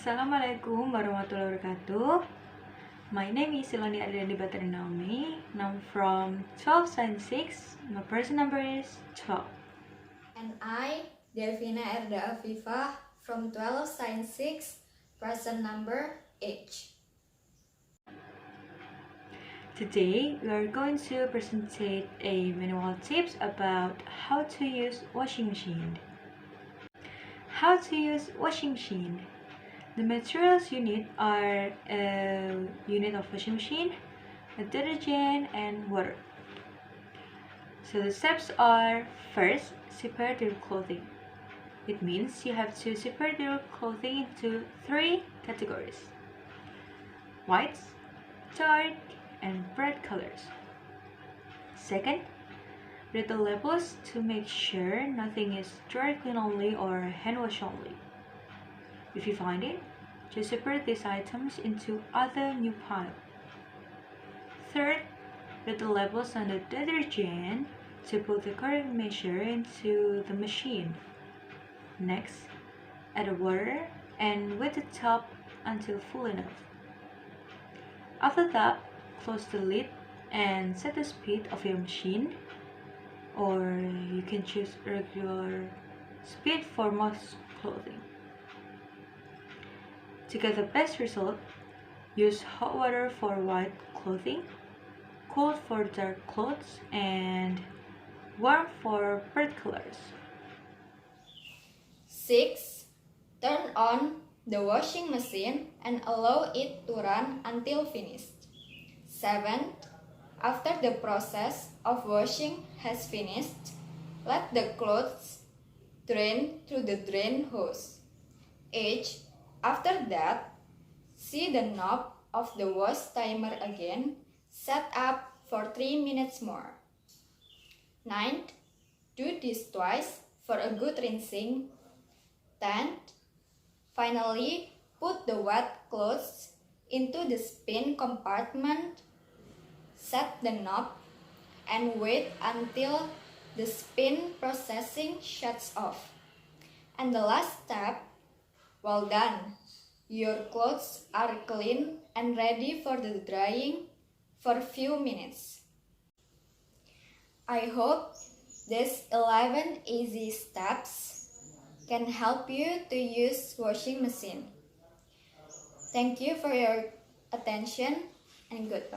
Assalamualaikum warahmatullahi wabarakatuh. My name is ILONEE and I'm from 12 Science 6. My person number is 12. And I, Devina ERDA from 12 Science 6, person number H. Today we are going to present a manual tips about how to use washing machine. How to use washing machine. The materials you need are a unit of washing machine, a detergent, and water. So the steps are: first, separate your clothing. It means you have to separate your clothing into 3 categories: white, dark, and bright colors. Second, read the labels to make sure nothing is dry clean only or hand wash only. If you find it, just separate these items into other new pile. Third, read the labels on the detergent to put the correct measure into the machine. Next, add the water and wet the top until full enough. After that, close the lid and set the speed of your machine, or you can choose regular speed for most clothing. To get the best result, use hot water for white clothing, cold for dark clothes, and warm for bright colors. 6. Turn on the washing machine and allow it to run until finished. 7. After the process of washing has finished, let the clothes drain through the drain hose. 8. After that, see the knob of the wash timer again, set up for 3 minutes more. 9. Do this twice for a good rinsing. 10. Finally, put the wet clothes into the spin compartment, set the knob, and wait until the spin processing shuts off. And the last step, well done! Your clothes are clean and ready for the drying for a few minutes. I hope these 11 easy steps can help you to use washing machine. Thank you for your attention and goodbye.